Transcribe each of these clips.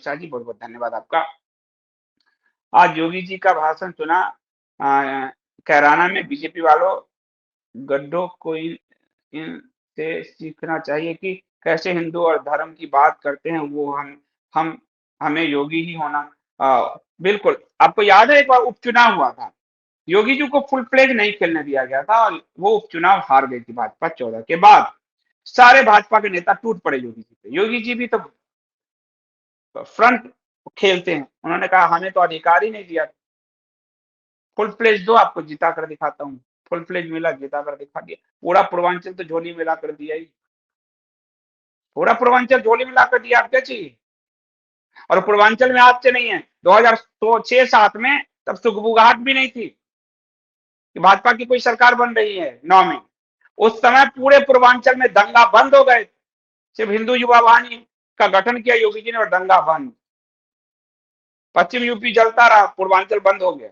शाह जी, बहुत-बहुत धन्यवाद आपका। आज योगी जी का भाषण सुना। कैराना में बीजेपी वालों, गड्ढों को इनसे सीखना चाहिए कि कैसे हिंदू और धर्म की बात करते हैं। वो हम हमें योगी ही होना। बिल्कुल, आपको याद है एक बार उपचुनाव हुआ था, योगी जी को फुल फ्लेज नहीं खेलने दिया गया था और वो उपचुनाव हार गई थी भाजपा। 14 के बाद सारे भाजपा के नेता टूट पड़े योगी जी पे। योगी जी भी तो फ्रंट खेलते हैं, उन्होंने कहा हमें तो अधिकार ही नहीं दिया। फुल फ्लेज दो, आपको जिता कर दिखाता हूँ। फुल फ्लेज मिला, जिता कर दिखा दिया। पूरा पूर्वांचल तो झोली मिला कर दिया ही, पूरा पूर्वांचल झोली मिला कर दिया। आप क्या चाहिए? और पूर्वांचल में आज से नहीं है, 2006-7 में तब सुगबुगाहट भी नहीं थी कि भाजपा की कोई सरकार बन रही है 9 में। उस समय पूरे पूर्वांचल में दंगा बंद हो गए। सिर्फ हिंदू युवा वाहिनी का गठन किया योगी जी ने और दंगा बंद। पश्चिम यूपी जलता रहा, पूर्वांचल बंद हो गया।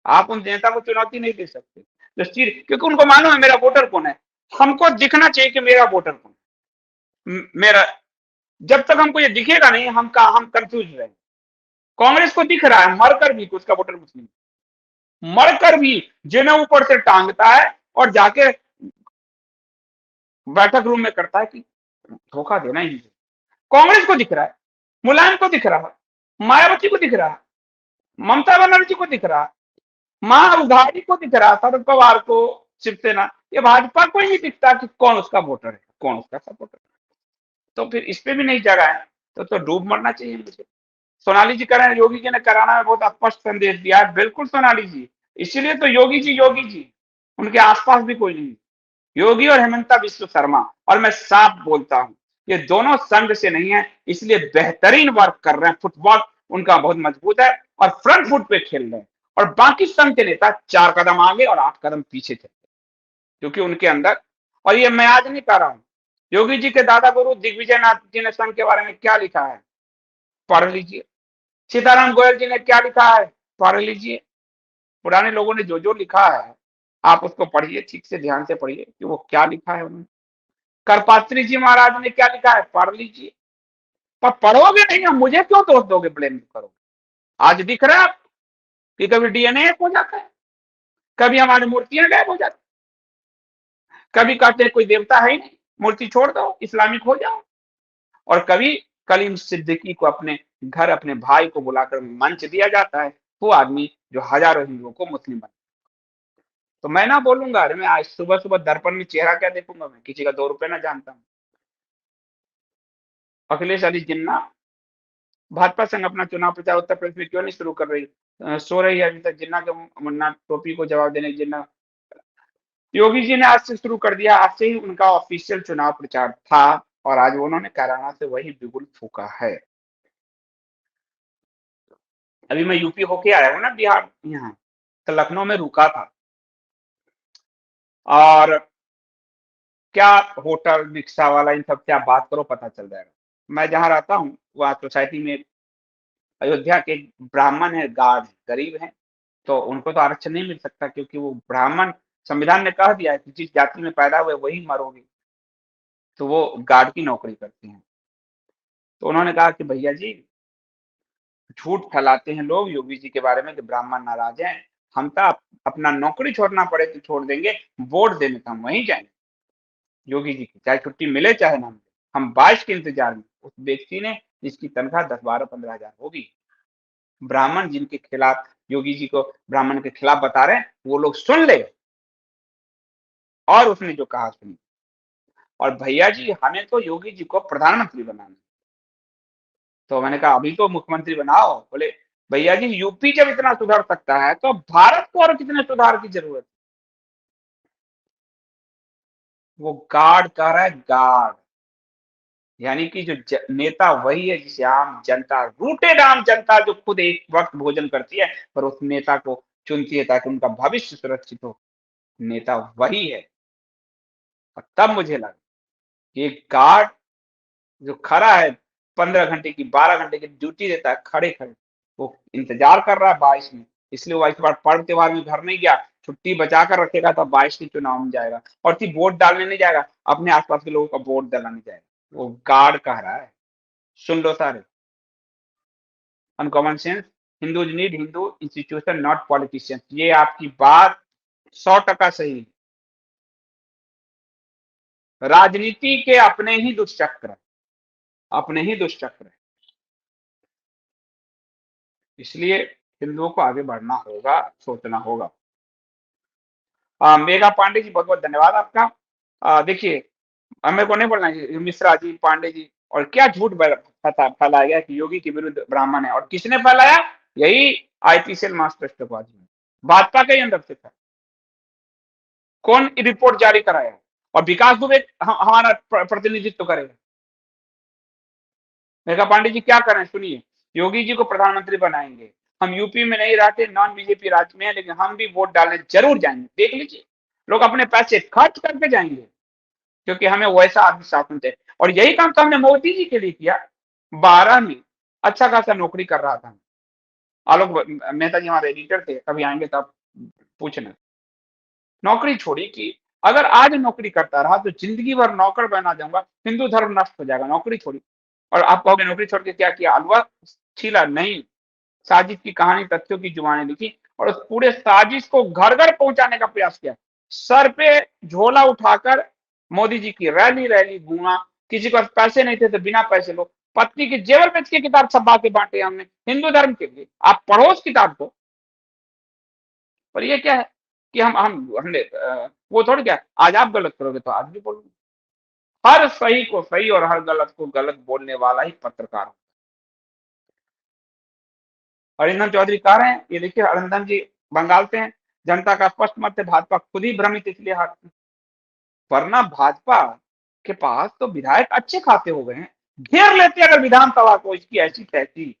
आप उन नेता को चुनौती नहीं दे सकते, क्योंकि उनको मालूम है मेरा वोटर कौन है। हमको दिखना चाहिए कि मेरा वोटर कौन, मेरा। जब तक हमको ये दिखेगा नहीं, हम कंफ्यूज रहेंगे। कांग्रेस को दिख रहा है मरकर भी कि उसका वोटर मुस्लिम, मरकर भी जिन्हें ऊपर से टांगता है और जाके बैठक रूम में करता है कि धोखा देना ही। कांग्रेस को दिख रहा है, मुलायम को दिख रहा है, मायावती को दिख रहा है, ममता बनर्जी को दिख रहा है, मां उघाड़ी को दिख रहा, शरद पवार को, शिवसेना। ये भाजपा को ही नहीं दिखता कि कौन उसका वोटर है, कौन उसका सपोर्टर है। तो फिर इस पे भी नहीं जगा है तो डूब मरना चाहिए मुझे। सोनाली जी कह रहे हैं योगी जी ने कराना में बहुत स्पष्ट संदेश दिया है। बिल्कुल सोनाली जी, इसीलिए तो योगी जी, उनके आसपास भी कोई नहीं। योगी और हेमंता बिस्व शर्मा, और मैं साफ बोलता हूं, ये दोनों संघ से नहीं है, इसलिए बेहतरीन वर्क कर रहे हैं। फुटबॉल उनका बहुत मजबूत है और फ्रंट फुट पे खेल रहे हैं। और बाकी संघ के नेता 4 कदम आगे और 8 कदम पीछे थे, क्योंकि उनके अंदर। और ये मैं आज नहीं कह रहा हूं, योगी जी के दादा गुरु दिग्विजय नाथ जी ने संघ के बारे में क्या लिखा है, पढ़ लीजिए। सीताराम गोयल जी ने क्या लिखा है, पढ़ लीजिए। पुराने लोगों ने जो जो लिखा है, आप उसको पढ़िए, ठीक से ध्यान से पढ़िए कि वो क्या लिखा है उन्होंने। करपात्री जी महाराज ने क्या लिखा है, पढ़ लीजिए। पर पढ़ोगे नहीं, हम मुझे क्यों दोष दोगे, ब्लेम करोगे? आज दिख रहा है आपको कि कभी डीएनए हो जाता है, कभी हमारी मूर्तियां गायब हो जाती, कभी कहते हैं कोई देवता है ही नहीं, मूर्ति छोड़ दो, इस्लामिक हो जाओ। और कभी कलीम सिद्दीकी को अपने घर, अपने भाई को बुलाकर मंच दिया जाता है, वो आदमी जो हजारों हिंदुओं को मुस्लिम बना। तो मैं ना बोलूंगा, अरे मैं आज सुबह सुबह दर्पण में चेहरा क्या देखूंगा, मैं किसी का 2 रुपए ना जानता हूं। अखिलेश अली जिन्ना, भाजपा संघ अपना चुनाव प्रचार उत्तर प्रदेश में क्यों नहीं शुरू कर रही? सो रही है अभी तक। जिन्ना के मुन्ना टोपी को जवाब देने जिन्ना, योगी जी ने आज से शुरू कर दिया। आज से ही उनका ऑफिशियल चुनाव प्रचार था और आज उन्होंने कैराना से वही बिगुल फूका है। अभी मैं यूपी होके आया हूँ ना, बिहार, यहाँ तो लखनऊ में रुका था। और क्या होटल, रिक्शा वाला, इन सब से आप बात करो, पता चल जाएगा। मैं जहाँ रहता हूँ वहाँ सोसाइटी में अयोध्या के एक ब्राह्मण है, गार्ड गरीब हैं, तो उनको तो आरक्षण नहीं मिल सकता, क्योंकि वो ब्राह्मण, संविधान ने कह दिया है कि जिस जाति में पैदा हुए वही मरोगे। तो वो गार्ड की नौकरी करते हैं। तो उन्होंने कहा कि भैया जी, झूठ फैलाते हैं लोग योगी जी के बारे में कि ब्राह्मण नाराज हैं, हम तो अपना नौकरी छोड़ना पड़े तो छोड़ देंगे, वोट देने तो हम वहीं जाएंगे योगी जी की, चाहे छुट्टी मिले चाहे ना मिले। हम 22 के इंतजार में। उस व्यक्ति ने, जिसकी तनख्वाह 10-12-15 हजार होगी, ब्राह्मण जिनके खिलाफ योगी जी को ब्राह्मण के खिलाफ बता रहे हैं, वो लोग सुन ले और उसने जो कहा सुनी। और भैया जी, हमें तो योगी जी को प्रधानमंत्री बनाना। तो मैंने कहा अभी तो मुख्यमंत्री बनाओ। बोले भैया जी, यूपी जब इतना सुधर सकता है तो भारत को और कितने सुधार की जरूरत? वो गार्ड कह रहा है, गार्ड, यानी कि जो नेता वही है जिसे आम जनता, रूटेड आम जनता, जो खुद एक वक्त भोजन करती है पर उस नेता को चुनती है ताकि उनका भविष्य सुरक्षित हो, नेता वही है। और तब मुझे लगा कि एक गार्ड जो खड़ा है, 15 घंटे की, 12 घंटे की ड्यूटी देता है खड़े खड़े, वो इंतजार कर रहा है 22 में। इसलिए वो इस बार पर्व त्योहार में घर नहीं गया, छुट्टी बचा कर रखेगा, तब 22 के चुनाव में जाएगा। और सिर्फ वोट डालने नहीं जाएगा, अपने आसपास के लोगों का वोट दिलाने जाएगा। वो गार्ड कह रहा है, सुन लो सारे। Uncommon sense, Hindus need Hindu institution not politicians. ये आपकी बात 100% सही है। राजनीति के अपने ही दुष्चक्र, अपने ही दुष्चक्र है। इसलिए हिंदुओं को आगे बढ़ना होगा, सोचना होगा। मेघा पांडे जी, बहुत बहुत धन्यवाद आपका। देखिए, मेरे को नहीं बोलना है, मिश्रा जी, पांडे जी, और क्या झूठ फैलाया गया कि योगी के विरुद्ध ब्राह्मण है, और किसने फैलाया? यही आईपीसीएल मास्टर स्टोपाजी, भाजपा के ही अंदर से था। कौन रिपोर्ट जारी कराया? और विकास दुबे हमारा प्रतिनिधित्व करेगा। मेघा पांडे जी क्या करें, सुनिए, योगी जी को प्रधानमंत्री बनाएंगे, हम यूपी में नहीं रहते, नॉन बीजेपी राज्य में है, लेकिन हम भी वोट डालने जरूर जाएंगे। देख लीजिए, लोग अपने पैसे खर्च करके जाएंगे, क्योंकि हमें वैसा आदमी शासन थे। और यही काम तो हमने मोदी जी के लिए किया। 12 में अच्छा खासा नौकरी कर रहा था। आलोक मेहता जी हमारे एडिटर थे, कभी आएंगे तब पूछना। नौकरी छोड़ी कि अगर आज नौकरी करता रहा तो जिंदगी भर नौकर बना जाऊंगा, हिंदू धर्म नष्ट हो जाएगा। नौकरी छोड़ी, और आप कहोगे नौकरी छोड़ के क्या किया? अलवा छीला नहीं, साजिश की कहानी तथ्यों की जुबानी लिखी, और उस पूरे साजिश को घर घर पहुंचाने का प्रयास किया। सर पे झोला उठाकर मोदी जी की रैली रैली घूमा। किसी को पैसे नहीं थे तो बिना पैसे लो, पत्नी के जेवर बेच के किताब छपा के बांटे हमने हिंदू धर्म के लिए। आप पढ़ो उस किताब को। पर ये क्या है कि हमने वो थोड़ी क्या, आज आप गलत करोगे तो आज भी बोलूंगा। हर सही को सही और हर गलत को गलत बोलने वाला ही पत्रकार। अरिंदम चौधरी कह रहे हैं, ये देखिए अरिंदम जी बंगाल से हैं, जनता का स्पष्ट मत है भाजपा खुद ही भ्रमित इसलिए हारती, वरना भाजपा के पास तो विधायक अच्छे खाते हो गए हैं। घेर लेते अगर विधानसभा को इसकी ऐसी तैसी।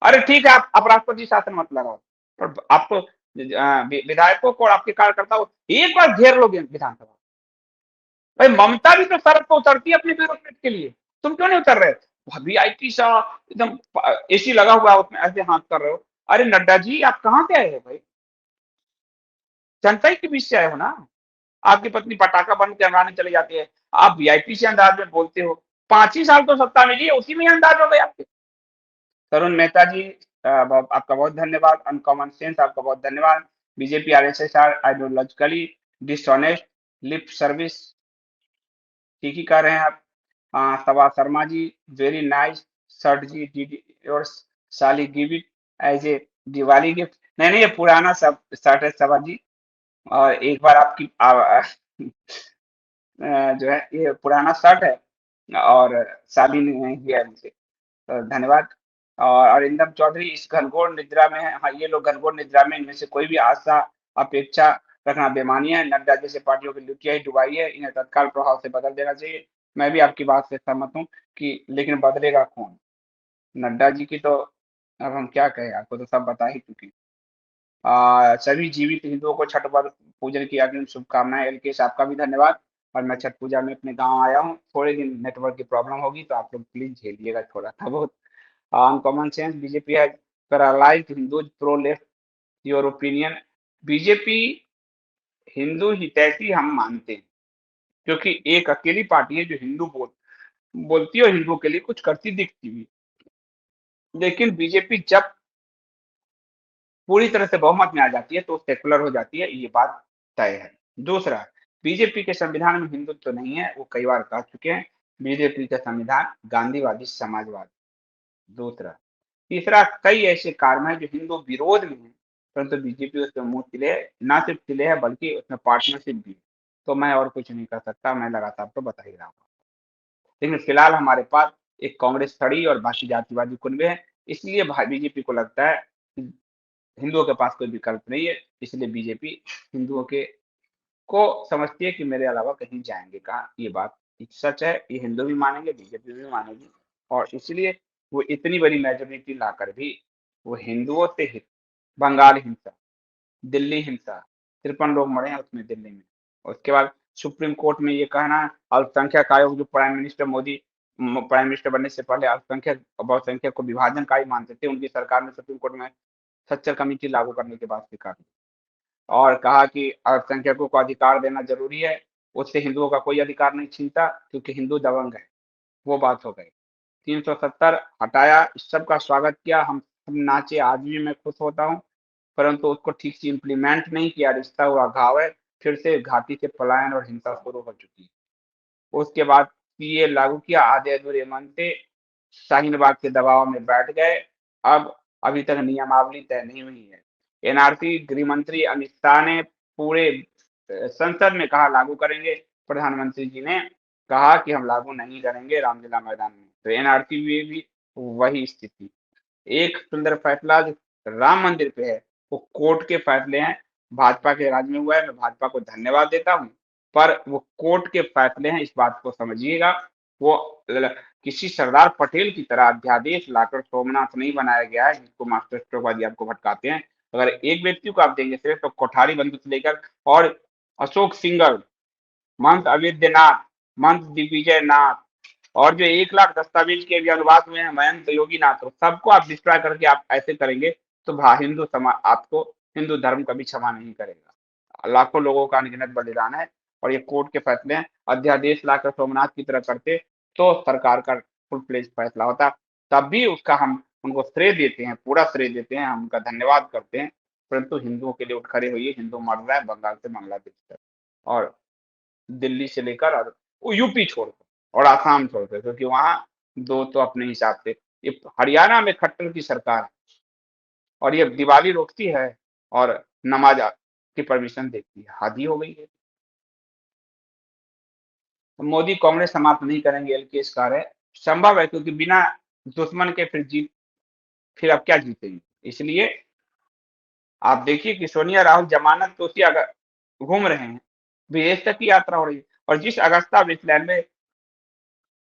अरे ठीक है, आप राष्ट्रपति शासन मत लगाओ, पर आपको विधायकों को और आपके कार्यकर्ताओं को एक बार घेर लोगे विधानसभा। भाई ममता भी तो सड़क पर उतरती है अपने ब्यूरोक्रेट के लिए, तुम क्यों नहीं उतर रहे? वीआईपी सा एकदम एसी लगा हुआ है, उसमें ऐसे हाथ कर रहे हो। अरे नड्डा जी, आप कहाँ से आए हो भाई? जनता ही के बीच से आए हो ना। आपकी पत्नी पटाखा बंद के अंगाने चले जाती है, आप वीआईपी से अंदाज में बोलते हो। 5 ही साल तो सत्ता मिली है, उसी में ही अंदाज हो गए आपके। तरुण मेहता जी, आपका बहुत धन्यवाद। अनकॉमन सेंस, आपका बहुत धन्यवाद। BJP RSS are ideologically dishonest, lip service, ठीक ही कह रहे हैं आप। सवा Sharma ji, very nice shirt ji, did your साली give it as a Diwali gift. नहीं नहीं, ये पुराना सब शर्ट है सवा जी, और एक बार आपकी जो है ये पुराना शर्ट है, और शादी नहीं किया है मुझे, तो धन्यवाद। और अरिंदम चौधरी इस घनघोर निद्रा में है। हाँ, ये लोग घनघोर निद्रा में, इनमें से कोई भी आशा अपेक्षा रखना बेमानी है। नड्डा जैसे पार्टियों की लुटिया ही डुबाई है, इन्हें तत्काल प्रभाव से बदल देना चाहिए। मैं भी आपकी बात से सहमत हूँ कि लेकिन बदलेगा कौन? नड्डा जी की तो अब हम क्या कहें, आपको तो सब बता ही चुके हैं। सभी जीवित हिंदुओं को छठ पर्व पूजन की अग्रिम शुभकामनाएं। एलकेश, आपका भी धन्यवाद। और मैं छठ पूजा में अपने गांव आया हूँ, थोड़े दिन नेटवर्क की प्रॉब्लम होगी तो आप लोग प्लीज झेलिएगा थोड़ा सा बहुत। Uncommon sense, BJP has paralysed Hindus pro left, your opinion? BJP Hindu हितैषी हम मानते हैं, क्योंकि एक अकेली पार्टी है जो हिंदू बोलती है और हिंदुओं के लिए कुछ करती दिखती भी। लेकिन बीजेपी जब पूरी तरह से बहुमत में आ जाती है तो सेकुलर हो जाती है, ये बात तय है। दूसरा, बीजेपी के संविधान में हिंदुत्व तो नहीं है, वो कई बार कह चुके हैं। बीजेपी का संविधान गांधीवादी समाजवाद। दूसरा, तीसरा, कई ऐसे कार्य हैं जो हिंदू विरोध में है, परंतु बीजेपी उसमें मुंह तिले, ना सिर्फ तिले है बल्कि उसमें पार्टनरशिप भी है। तो मैं और कुछ नहीं कर सकता, मैं लगातार आपको बता ही रहा हूँ। लेकिन फिलहाल हमारे पास एक कांग्रेस खड़ी और बाकी जातिवादी कुनबे हैं, इसलिए बीजेपी को लगता है कि हिंदुओं के पास कोई विकल्प नहीं है, इसलिए बीजेपी हिंदुओं के को समझती है कि मेरे अलावा कहीं जाएंगे कहाँ। ये बात सच है, ये हिंदू भी मानेंगे, बीजेपी भी मानेगी। और इसलिए वो इतनी बड़ी मेजोरिटी लाकर भी वो हिंदुओं से हित, बंगाल हिंसा, दिल्ली हिंसा, 53 लोग मरे हैं उसमें दिल्ली में। और उसके बाद सुप्रीम कोर्ट में ये कहना, अल्पसंख्यक आयोग जो prime minister Modi prime minister बनने से पहले अल्पसंख्यक बहुसंख्यक को विभाजनकारी मानते थे, उनकी सरकार ने सुप्रीम कोर्ट में सच्चर कमेटी लागू करने के बाद स्वीकार की और कहा कि अल्पसंख्यकों को अधिकार देना जरूरी है, उससे हिंदुओं का कोई अधिकार नहीं छीनता क्योंकि हिंदू दबंग है। वो बात हो गई। 370 हटाया, इस सब का स्वागत किया। हम हम नाचे, आज भी मैं खुश होता हूँ, परंतु उसको ठीक से इम्प्लीमेंट नहीं किया, रिश्ता हुआ घाव है, फिर से घाटी से पलायन और हिंसा शुरू हो चुकी है। उसके बाद सीए लागू किया, आधे अधूरे मन से शाहीन बाग के दबाव में बैठ गए। अब अभी तक नियमावली तय नहीं हुई है। एनआरसी गृह मंत्री अमित शाह ने पूरे संसद में कहा लागू करेंगे, प्रधानमंत्री जी ने कहा कि हम लागू नहीं करेंगे रामलीला मैदान में। तो एनआरसी में भी वही स्थिति। एक सुंदर फैसला जो राम मंदिर पे है, वो कोर्ट के फैसले हैं, भाजपा के राज में हुआ है, मैं भाजपा को धन्यवाद देता हूँ, पर वो कोर्ट के फैसले हैं, इस बात को समझिएगा। वो किसी सरदार पटेल की तरह अध्यादेश लाकर सोमनाथ नहीं बनाया गया है, जिसको मास्टर स्ट्रोकवादी आपको भटकाते हैं। अगर एक व्यक्ति को आप देंगे सिर्फ, तो कोठारी बंधु से लेकर और अशोक सिंघल, महंत अवेद्यनाथ, महंत दिग्विजय नाथ, और जो 1 लाख दस्तावेज के भी अनुवाद हुए हैं महंत योगी नाथ, तो सबको आप डिस्ट्रॉय करके आप ऐसे करेंगे, तो हिंदू समाज आपको, हिंदू धर्म कभी क्षमा नहीं करेगा। लाखों लोगों का अनगिनत बलिदान है, और ये कोर्ट के फैसले हैं। अध्यादेश लाकर सोमनाथ की तरह करते तो सरकार का फुल फ्लेज फैसला होता, तब भी उसका हम उनको श्रेय देते हैं, पूरा श्रेय देते हैं, हम उनका धन्यवाद करते हैं। परंतु हिंदुओं के लिए उठ खड़े हुई, हिंदू मर रहा है बंगाल से बांग्लादेश तक, और दिल्ली से लेकर और यूपी छोड़कर और आसाम छोड़कर, क्योंकि वहां दो तो अपने हिसाब से, ये हरियाणा में खट्टर की सरकार है, और ये दिवाली रोकती है और नमाज की परमिशन देती है, हद ही हो गई है। मोदी कांग्रेस समाप्त नहीं करेंगे, एलकेएस कह रहे, संभव है, क्योंकि बिना दुश्मन के फिर अब क्या जीतेंगे। इसलिए आप देखिए कि सोनिया राहुल जमानत दोषी अगर घूम रहे हैं, विदेश तक की यात्रा हो रही है, और जिस अगस्ता वेस्टलैंड में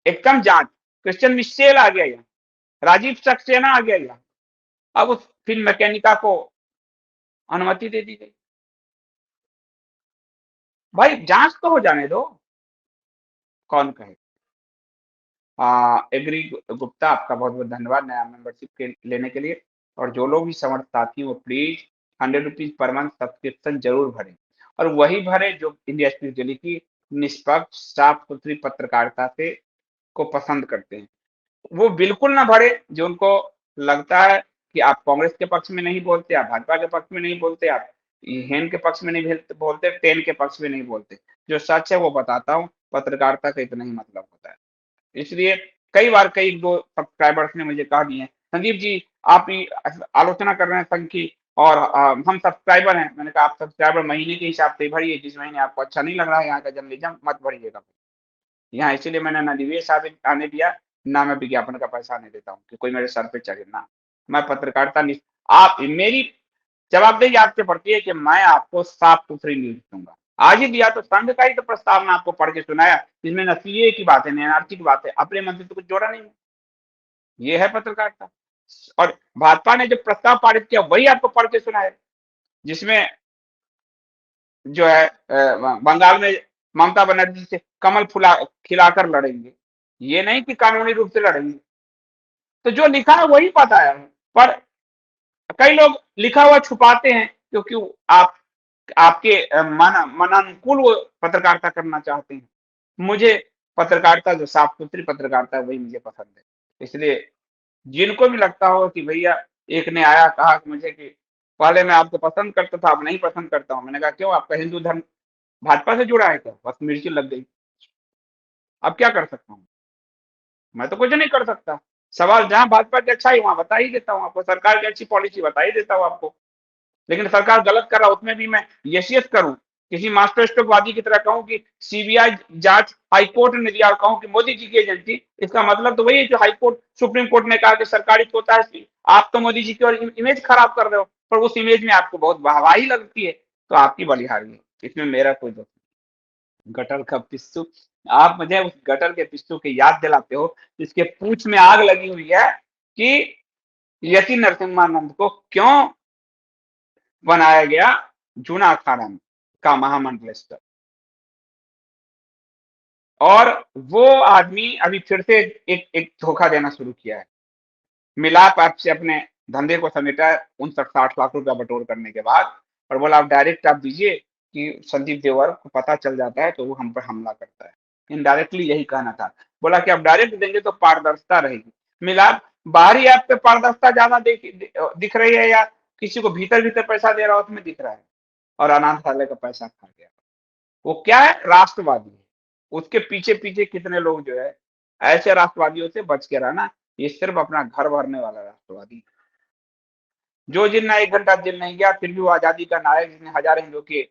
एकदम जांच, क्रिश्चियन मिशेल आ गया यहाँ, राजीव सक्सेना आ गया यहाँ, अब उस फिल्म मैकेनिका को अनुमति दे दी गई। भाई जांच तो हो जाने दो, कौन कहे। एग्री गुप्ता, आपका बहुत बहुत धन्यवाद नया मेंबरशिप के लेने के लिए। और जो लोग भी समर्थ साथी वो please 100 rupees per month subscription जरूर भरें, और वही भरे जो इंडिया स्पिरिचुअली की निष्पक्ष साफ सुथरी पत्रकारिता से को पसंद करते हैं। वो बिल्कुल ना भरे जो उनको लगता है कि आप कांग्रेस के पक्ष में नहीं बोलते, आप भाजपा के पक्ष में नहीं बोलते, आप हेन के पक्ष में नहीं बोलते, टेन के पक्ष में नहीं बोलते। जो सच है वो बताता हूँ, पत्रकारिता का इतना ही मतलब होता है। इसलिए कई बार कई दो सब्सक्राइबर्स ने मुझे कहा दिए, संदीप जी आप ही आलोचना कर रहे हैं संघ की, और हम सब्सक्राइबर हैं। मैंने कहा आप सब्सक्राइबर महीने के हिसाब से भरिए, जिस महीने आपको अच्छा नहीं लग रहा है यहाँ का जर्नलिज्म, मत भरिएगा यहाँ। इसीलिए मैंने ना निवेश आने दिया, ना मैं विज्ञापन का पैसा आने देता हूँ कि कोई मेरे सर पे चढ़े ना। मैं पत्रकारिता आप मेरी जवाबदेही आपसे पड़ती है कि मैं आपको साफ सुथरी न्यूज दूंगा। आज ही दिया तो संघ का ही तो प्रस्तावना आपको पढ़ के सुनाया, जिसमें न सीए की बात है न एनआरसी की बात है, अपने मंत्री तो कुछ जोड़ा नहीं है। ये है पत्रकारिता। और भाजपा ने जो प्रस्ताव पारित किया वही आपको पढ़ के सुनाया, जिसमें जो है बंगाल में ममता बनर्जी से कमल फुला खिलाकर लड़ेंगे, ये नहीं कि कानूनी रूप से लड़ेंगे। तो जो लिखा है वही पता है, पर कई लोग लिखा हुआ छुपाते हैं, क्योंकि आप आपके मन अनुकूल वो पत्रकारिता करना चाहते हैं। मुझे पत्रकारिता जो साफ सुथरी पत्रकारिता है वही मुझे पसंद है। इसलिए जिनको भी लगता हो कि भैया, एक ने आया कहा कि मुझे कि पहले मैं आपको पसंद करता था अब नहीं पसंद करता हूँ, मैंने कहा क्यों, आपका हिंदू धर्म भाजपा से जुड़ा है क्या, बस मिर्ची लग गई। अब क्या कर सकता हूँ, मैं तो कुछ नहीं कर सकता। सवाल जहां भाजपा की अच्छाई वहां बता ही देता हूँ आपको, सरकार की अच्छी पॉलिसी बता ही देता हूँ आपको। लेकिन सरकार गलत कर रहा उसमें भी मैं यस करूं, किसी मास्टर स्ट्रोकवादी की तरह कहूं कि सीबीआई जांच हाईकोर्ट ने दिया, और कहूं कि मोदी जी की एजेंसी, इसका मतलब तो वही है जो हाईकोर्ट सुप्रीम कोर्ट ने कहा कि सरकारी होता है। आप तो मोदी जी की और इमेज खराब कर रहे हो, पर उस इमेज में आपको बहुत वाहवाही लगती है, तो आपकी बलिहारी है, इसमें मेरा कोई दोस्त नहीं। गटर का पिस्सू, आप मुझे उस गटर के पिस्सू की याद दिलाते हो जिसके पूंछ में आग लगी हुई है कि यति नरसिम्हानंद को क्यों बनाया गया जूना अखाड़ा का महामंडलेश्वर। और वो आदमी अभी फिर से एक धोखा देना शुरू किया है। मिलाप ऐप से अपने धंधे को समेटा है 59-60 लाख रुपया बटोर करने के बाद, और बोला आप डायरेक्ट आप दीजिए कि संदीप देवर को पता चल जाता है तो वो हम पर हमला करता है। इनडायरेक्टली यही कहना था, बोला कि आप डायरेक्ट देंगे तो पारदर्शिता रहेगी। मिलाप बाहरी ऐप पे पारदर्शिता ज्यादा दिख रही है, या किसी को भीतर भीतर पैसा दे रहा हो उसमें दिख रहा है, और अनाथालय का पैसा खा गया। वो क्या है, राष्ट्रवादी है। उसके पीछे पीछे कितने लोग जो है, ऐसे राष्ट्रवादियों से बच के रहना। ये सिर्फ अपना घर भरने वाला राष्ट्रवादी। जो जिन्ना 1 घंटा जेल नहीं गया, फिर भी वो आजादी का नायक, जिसने हजार हिंदुओं की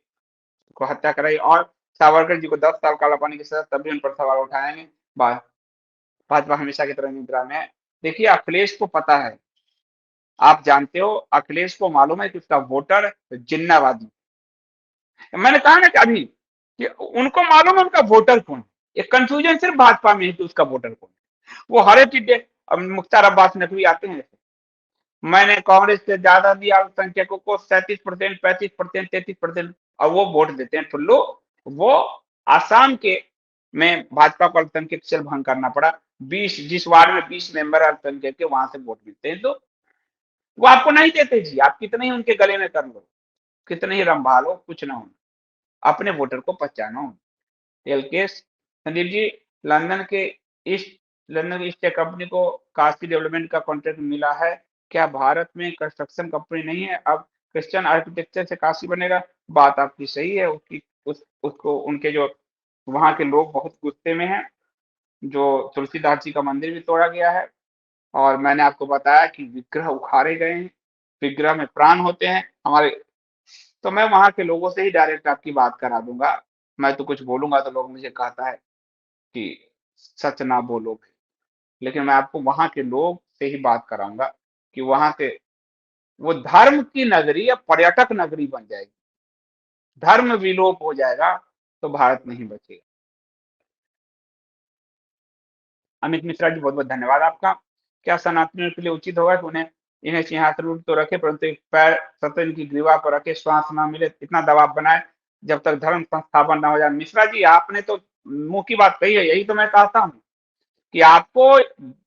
को हत्या कराई, और सावरकर जी को 10 साल काला पानी की सजा, तब भी उन पर सवाल उठाएंगे। भाजपा हमेशा की तरह निद्रा में है। देखिए, अखिलेश को पता है, आप जानते हो, अखिलेश को मालूम है कि उसका वोटर जिन्नावादी। मैंने कहा ना कि अभी कि उनको मालूम है उनका वोटर कौन है। ये कंफ्यूजन सिर्फ भाजपा में है कि उसका वोटर कौन है। वो हर एक चीज, अब मुख्तार अब्बास नकवी आते हैं, मैंने कांग्रेस से ज्यादा दिया अल्पसंख्यकों को, 37%, 35%, 33%, और वो वोट देते हैं ठुल्लू। वो आसाम के में भाजपा को अल्पसंख्यक से भंग करना पड़ा। 20, जिस वार्ड में 20 मेंबर अल्पसंख्यक के, वहां से वोट मिलते हैं, तो वो आपको नहीं देते जी। आप कितने ही उनके गले में कर लो, कितने ही रंभा लो, कुछ ना हो, अपने वोटर को पहचानो। एलकेएस संदीप जी, लंदन के ईस्ट लंदन ईस्ट कंपनी को काशी डेवलपमेंट का कॉन्ट्रैक्ट मिला है। क्या भारत में कंस्ट्रक्शन कंपनी नहीं है, अब क्रिश्चियन आर्किटेक्चर से काशी बनेगा? बात आपकी सही है। उसको उनके जो वहां के लोग बहुत गुस्से में हैं। जो तुलसीदास जी का मंदिर भी तोड़ा गया है, और मैंने आपको बताया कि विग्रह उखाड़े गए हैं। विग्रह में प्राण होते हैं हमारे। तो मैं वहां के लोगों से ही डायरेक्ट आपकी बात करा दूंगा। मैं तो कुछ बोलूंगा तो लोग मुझे कहता है कि सच ना बोलो, लेकिन मैं आपको वहां के लोग से ही बात कराऊंगा कि वहां से वो धर्म की नगरी या पर्यटक नगरी बन जाएगी। धर्म विलोप हो जाएगा तो भारत नहीं बचेगा। अमित मिश्रा जी, बहुत बहुत धन्यवाद आपका। क्या सनातनियों के लिए उचित होगा कि उन्हें इन्हें सिंहासन तो रखे, परंतु एक पैर सत्य की ग्रीवा पर रखे, श्वास न मिले, इतना दबाव बनाए जब तक धर्म संस्थापन न हो जाए? मिश्रा जी, आपने तो मुंह की बात कही है। यही तो मैं कहता हूँ कि आपको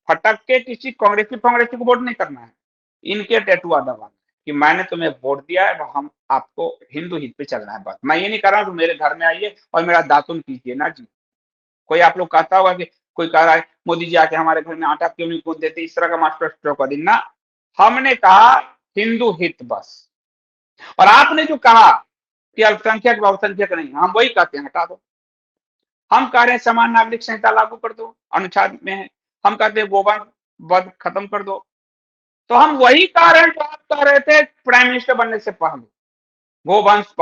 फटक के किसी कांग्रेसी को वोट नहीं करना है। इनके टैटुआ दबाना है कि मैंने तुम्हें वोट दिया है, हम आपको हिंदू हित पे चलना है। बस मैं ये नहीं कर रहा हूँ कि मेरे घर में आइए और मेरा दातुन कीजिए ना जी। कोई आप लोग कहता होगा कि कोई कह रहा है मोदी जी आके हमारे घर में आटा क्यों नहीं गूंथ देते, इस तरह का मास्टर स्ट्रोक का दिन ना। हमने कहा हिंदू हित बस। और आपने जो कहा कि अल्पसंख्यक बहुसंख्यक नहीं, हम वही कहते हैं हटा दो। हम कह रहे हैं समान नागरिक संहिता लागू कर दो, अनुच्छेद में है। हम कहते हैं गोवंश वध खत्म कर दो। तो हम वही कह रहे हैं जो आप कह रहे थे प्राइम मिनिस्टर बनने से पहले। गोवंश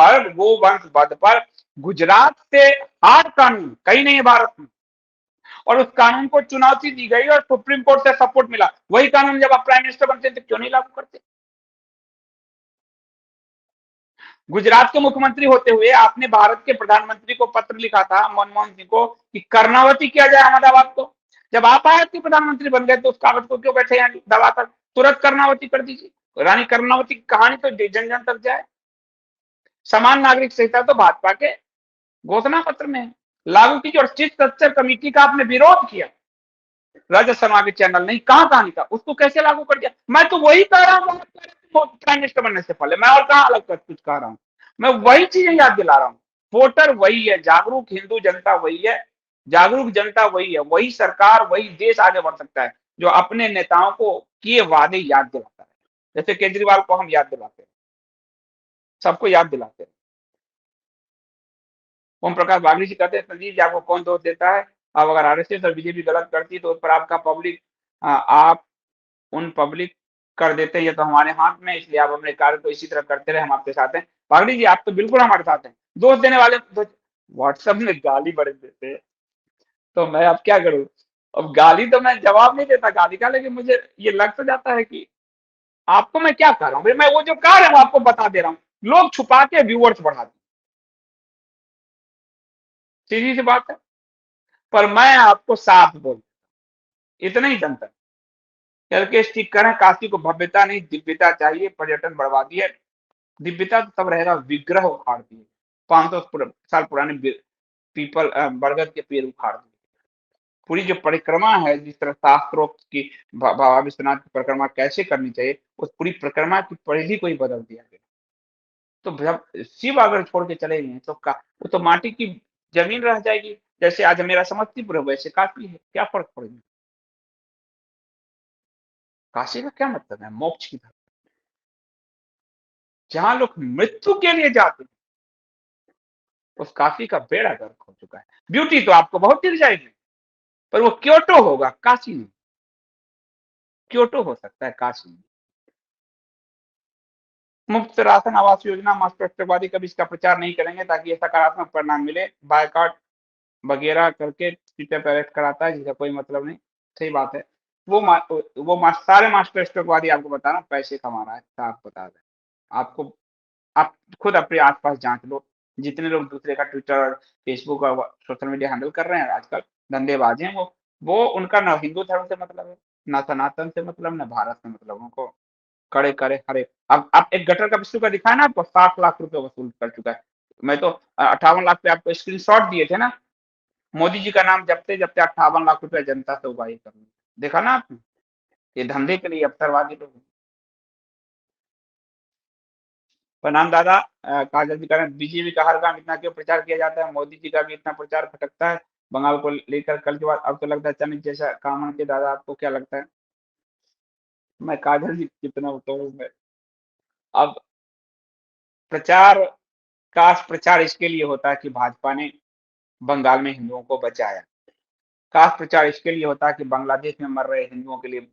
वध पर गुजरात से हार्ड कानून कहीं नहीं है भारत में, और उस कानून को चुनौती दी गई और सुप्रीम कोर्ट से सपोर्ट मिला। वही कानून जब आप प्राइम मिनिस्टर बनते तो क्यों नहीं लागू करते? गुजरात के मुख्यमंत्री होते हुए आपने भारत के प्रधानमंत्री को पत्र लिखा था, मनमोहन सिंह को, कि कर्णावती किया जाए अहमदाबाद को। जब आप भारत के प्रधानमंत्री बन गए तो उस कागज को क्यों बैठे यहाँ दबाकर? तुरंत कर्णावती कर दीजिए। रानी कर्णावती की कहानी तो जन जन तक जाए। समान नागरिक संहिता तो भाजपा के घोषणा पत्र में है, लागू कीजिए। और चीफ स्ट्रक्चर कमेटी का आपने विरोध किया, राजद शर्मा के चैनल नहीं, कहां कहानी था, उसको कैसे लागू कर दिया? मैं तो वही कह रहा हूँ प्राइम मिनिस्टर बनने से पहले। मैं और कहां अलग कर कुछ कह रहा हूँ? मैं वही चीजें याद दिला रहा हूँ। वोटर वही है, जागरूक हिंदू जनता वही है, जागरूक जनता वही है, वही सरकार, वही देश आगे बढ़ सकता है जो अपने नेताओं को किए वादे याद दिलाता है। जैसे केजरीवाल को हम याद दिलाते हैं, सबको याद दिलाते हैं। ओम प्रकाश बागली जी कहते हैं, संजीव जी आपको कौन दोष देता है? अब अगर आरएसएस और बीजेपी गलत करती है तो उस पर आपका पब्लिक आप उन पब्लिक कर देते हैं, ये तो हमारे हाथ में, इसलिए आप अपने कार्य को इसी तरह करते रहे, हम आपके साथ हैं। बागड़ी जी, आप तो बिल्कुल हमारे साथ हैं। दोष देने वाले तो व्हाट्सएप में गाली बड़े देते हैं, तो मैं अब क्या करूं? अब गाली तो मैं जवाब नहीं देता गाली का, लेकिन मुझे ये लग तो जाता है कि आपको मैं क्या कह रहा हूँ। मैं वो जो कह रहा हूँ आपको बता दे रहा हूँ। लोग छुपा के व्यूअर्स बढ़ाते, सीधी सी बात है। पर मैं आपको साफ बोल, इतना ही जनता करके ठीक करें। काशी को भव्यता नहीं दिव्यता चाहिए, पर्यटन बढ़वा दिए। दिव्यता तो तब रहेगा, विग्रह उखाड़ दिए, 500 साल पुराने पीपल बरगद के पेड़ उखाड़ दिए। पूरी जो परिक्रमा है, जिस तरह शास्त्रोक्त की बाबा विश्वनाथ की परिक्रमा कैसे करनी चाहिए, उस पूरी परिक्रमा की परिधि को ही बदल दिया गया। तो जब शिव अगर छोड़ के चले गए तो वो तो माटी की जमीन रह जाएगी। जैसे आज मेरा समस्तीपुर है, वैसे काफी है, क्या फर्क पड़ेगा? काशी का क्या मतलब है? मोक्ष की धरती, जहां लोग मृत्यु के लिए जाते हैं, उस काशी का बेड़ा गर्क हो चुका है। ब्यूटी तो आपको बहुत दिख जाएगी, पर वो क्योटो होगा, काशी नहीं। क्योटो हो सकता है, काशी नहीं। मुफ्त राशन आवास योजना, मास्टरवादी कभी इसका प्रचार नहीं करेंगे ताकि ये सकारात्मक परिणाम मिले। बायकॉट वगैरह करके ट्विटर पर अरेस्ट कराता है, जिसका कोई मतलब नहीं। सही बात है। सारे मास्टर स्ट्रोकवादी आपको बता रहा हूँ पैसे कमा रहा है, साफ बता रहे हैं आपको। आप खुद अपने आसपास जांच लो, जितने लोग दूसरे का ट्विटर और फेसबुक और सोशल मीडिया हैंडल कर रहे हैं आजकल, धंधेबाज हैं वो उनका ना हिंदू धर्म से मतलब है, ना सनातन से मतलब, ना भारत से मतलब। उनको कड़े करे हरे। अब आप एक गटर का विष्णु का दिखाया ना, आपको 60 लाख रुपए वसूल कर चुका है। मैं तो 58 लाख पे आपको स्क्रीनशॉट दिए थे ना। मोदी जी का नाम जपते जपते 58 लाख रुपए जनता से उगाही कर ली। देखा ना आपने? ये धंधे के लिए अवसरवादी लोग। प्रणाम दादा। काजल जी कह रहे हैं बीजेपी का हर काम इतना क्यों प्रचार किया जाता है, मोदी जी का भी इतना प्रचार खटकता है बंगाल को लेकर। कल के बाद अब तो लगता है चंद जैसा काम है। कि दादा आपको क्या लगता है? मैं काजल जी कितना बताऊं मैं। अब प्रचार, काश प्रचार इसके लिए होता है कि भाजपा ने बंगाल में हिंदुओं को बचाया। काश प्रचार इसके लिए होता है कि बांग्लादेश में मर रहे हिंदुओं के लिए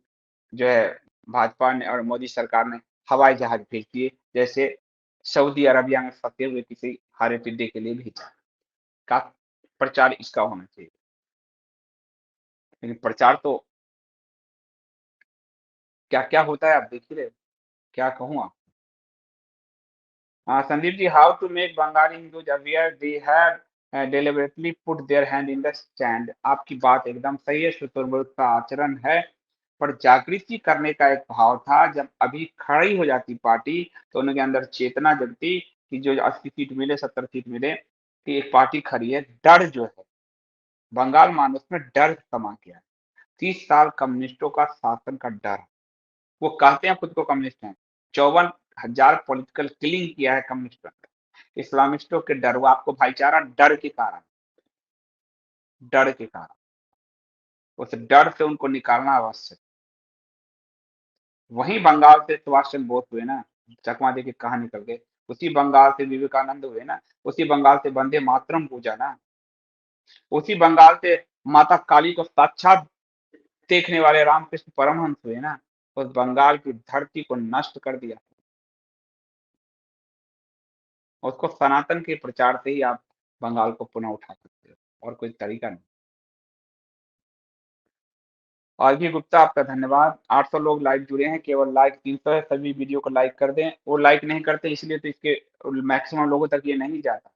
जो है भाजपा ने और मोदी सरकार ने हवाई जहाज भेज दिए, जैसे सऊदी अरबिया में फंसे हुए किसी हारे टिड्डे के लिए भेजा। का प्रचार इसका होना चाहिए। लेकिन प्रचार तो क्या क्या होता है आप देख ही रहे हो। क्या कहूँ आप। हाँ Sandeep ji, how to make Bengali Hindus aware they have deliberately put their hand in the stand. आपकी बात एकदम सही है, शुतुरमुर्ग का आचरण है। पर जागृति करने का एक भाव था। जब अभी खड़ी हो जाती पार्टी तो उनके अंदर चेतना जगती कि जो 80 सीट मिले, 70 सीट मिले, कि एक पार्टी खड़ी है। डर जो है बंगाल मानस में डर समा गया है। 30 साल कम्युनिस्टों का शासन का डर। वो कहते हैं खुद को कम्युनिस्ट हैं। 54,000 पॉलिटिकल किलिंग किया है कम्युनिस्टों ने। इस्लामिस्टों के डर, वो आपको भाईचारा डर के कारण, डर के कारण, उस डर से उनको निकालना आवश्यक। वहीं बंगाल से सुभाष चंद्र बोस हुए ना, चकमा दे के कहाँ निकल गए। उसी बंगाल से विवेकानंद हुए ना। उसी बंगाल से वंदे मातरम पूजा ना। उसी बंगाल से माता काली को साक्षात देखने वाले रामकृष्ण परमहंस हुए ना। उस बंगाल की धरती को नष्ट कर दिया। उसको सनातन के प्रचार से ही आप बंगाल को पुनः उठा सकते हो, और कोई तरीका नहीं। आरबी गुप्ता आपका धन्यवाद। 800 लोग लाइव जुड़े हैं, केवल लाइक 300 है। सभी वीडियो को लाइक कर दें। वो लाइक नहीं करते इसलिए तो इसके मैक्सिमम लोगों तक ये नहीं जाता।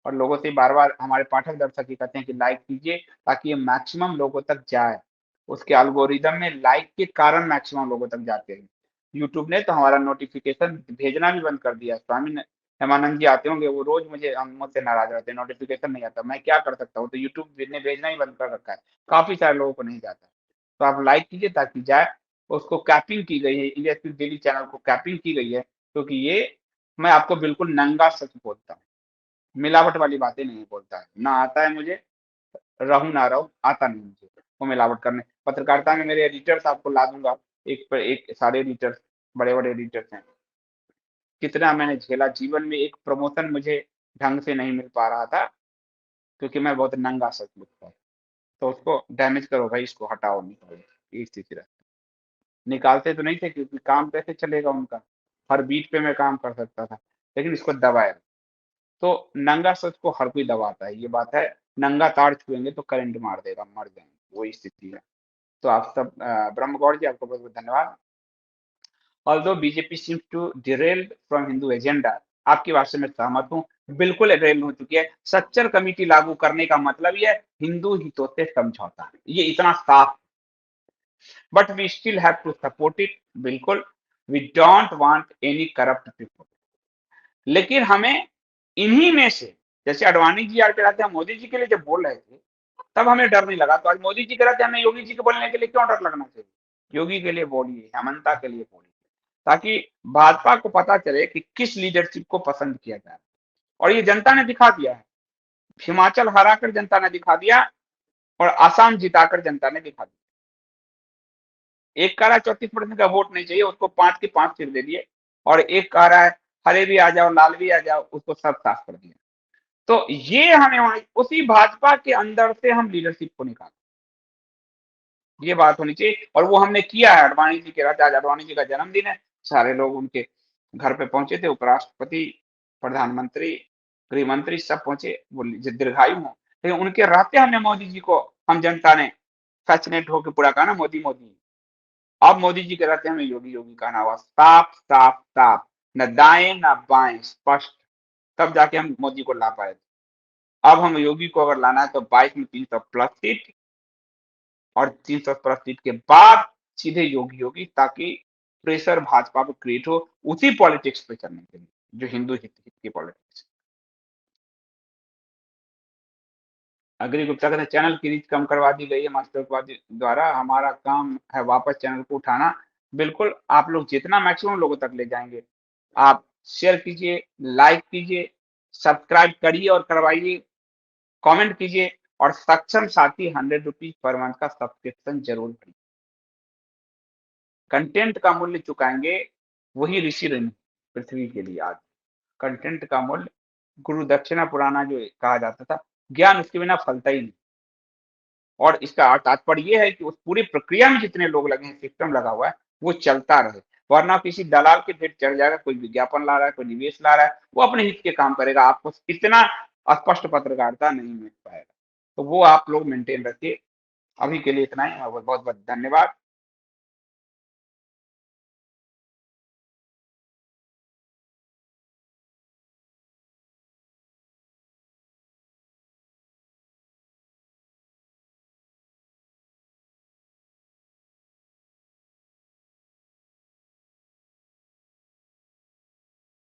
और लोगों से बार बार हमारे पाठक दर्शक ही कहते हैं कि लाइक कीजिए ताकि ये मैक्सिमम लोगों तक जाए। उसके एल्गोरिदम में लाइक के कारण मैक्सिमम लोगों तक जाते हैं। यूट्यूब ने तो हमारा नोटिफिकेशन भेजना भी बंद कर दिया। स्वामी हेमानंद जी आते होंगे, वो रोज मुझसे नाराज रहते हैं, नोटिफिकेशन नहीं आता। मैं क्या कर सकता हूँ, तो यूट्यूब ने भेजना ही बंद कर रखा है। काफी सारे लोगों को नहीं जाता। तो आप लाइक कीजिए ताकि जाए। उसको कैपिंग की गई है, इंडिया डेली चैनल को कैपिंग की गई है, क्योंकि ये मैं आपको बिल्कुल नंगा सच बोलता हूँ। मिलावट वाली बातें नहीं बोलता है। ना आता है मुझे, रहूं ना रहूं, आता नहीं मुझे वो मिलावट करने। पत्रकारिता में मेरे एडिटर्स आपको ला दूंगा, एक पर एक सारे एडिटर्स, बड़े बड़े एडिटर्स हैं। कितना मैंने झेला जीवन में। एक प्रमोशन मुझे ढंग से नहीं मिल पा रहा था क्योंकि मैं बहुत नंगा सच लिखता हूँ। तो उसको डैमेज करो भाई, इसको हटाओ, निकालो। ये स्थिति रहा। निकालते तो नहीं थे क्योंकि काम कैसे चलेगा उनका। हर बीट पे मैं काम कर सकता था, लेकिन इसको दबाए। तो नंगा सच को हर कोई दबाता है, ये बात है। नंगा तार छुएंगे तो करंट मार देगा, मर जाएंगे, वही स्थिति है। तो आप सब ब्रह्म गौड़ जी, आपको बहुत बहुत धन्यवाद। Although BJP seems to derail from Hindu agenda. आपकी बात से मैं सहमत हूँ। बिल्कुल डिरेल हो चुकी है। सच्चर कमेटी लागू करने का मतलब ये हिंदू हितों से समझौता, ये इतना साफ। But we still have to support it. बिल्कुल, we don't want any corrupt people. लेकिन हमें इन्हीं में से, जैसे अडवाणी जी आके रहते हैं मोदी जी के लिए जब बोल रहे थे, तब हमें डर नहीं लगा। तो आज मोदी जी के रहते हमें योगी जी के बोलने के लिए क्यों डर लगना चाहिए? योगी के लिए बोलिए, हेमंता के लिए बोलिए, ताकि भाजपा को पता चले कि किस लीडरशिप को पसंद किया जाए। और ये जनता ने दिखा दिया है। हिमाचल हराकर जनता ने दिखा दिया, और आसाम जिताकर जनता ने दिखा दिया। एक कह रहा है 34% का वोट नहीं चाहिए, उसको 5 की 5 सीट दे दिए, और एक कह रहा है हरे भी आ जाओ लाल भी आ जाओ, उसको सब साफ कर दिया। तो ये हमें वहां उसी भाजपा के अंदर से हम लीडरशिप को निकाल, ये बात होनी चाहिए। और वो हमने किया है। अडवाणी जी के रात, आज अडवाणी जी का जन्मदिन है, सारे लोग उनके घर पे पहुंचे थे, उपराष्ट्रपति, प्रधानमंत्री, गृह मंत्री सब पहुंचे, वो दीर्घायु हो, लेकिन उनके रहते हमने मोदी जी को, हम जनता ने फैसिनेट होकर पूरा कहा ना मोदी मोदी। अब मोदी जी के रहते हमें योगी योगी कहना हुआ, साफ साफ साफ, न दाएं न बाएं, स्पष्ट, तब जाके हम मोदी को ला पाए। अब हम योगी को अगर लाना है तो 22 में 300 प्लस सीट, और 300 प्लस सीट के बाद सीधे योगी होगी, ताकि प्रेशर भाजपा पे क्रिएट हो उसी पॉलिटिक्स पे चलने के लिए, जो हिंदू हित हित की पॉलिटिक्स। अग्री गुप्ता कहते हैं, चैनल की रीच कम करवा दी गई है मास्टरवादी द्वारा, हमारा काम है वापस चैनल को उठाना। बिल्कुल, आप लोग जितना मैक्सिमम लोगों तक ले जाएंगे, आप शेयर कीजिए, लाइक कीजिए, सब्सक्राइब करिए और करवाइए, कमेंट कीजिए, और सक्षम साथी 100 रुपीज पर मंथ का सब्सक्रिप्शन जरूर करिए। कंटेंट का मूल्य चुकाएंगे वही ऋषि ऋण पृथ्वी के लिए। आज कंटेंट का मूल्य, गुरु दक्षिणा पुराना जो कहा जाता था, ज्ञान उसके बिना फलता ही नहीं। और इसका तात्पर्य ये है कि उस पूरी प्रक्रिया में जितने लोग लगे हैं, सिस्टम लगा हुआ है, वो चलता रहे, वरना किसी दलाल के भेंट चढ़ जाएगा, कोई विज्ञापन ला रहा है, कोई निवेश ला रहा है, वो अपने हित के काम करेगा, आपको इतना स्पष्ट पत्रकारिता नहीं मिल पाएगा। तो वो आप लोग मेंटेन रखिए। अभी के लिए इतना ही, बहुत बहुत धन्यवाद।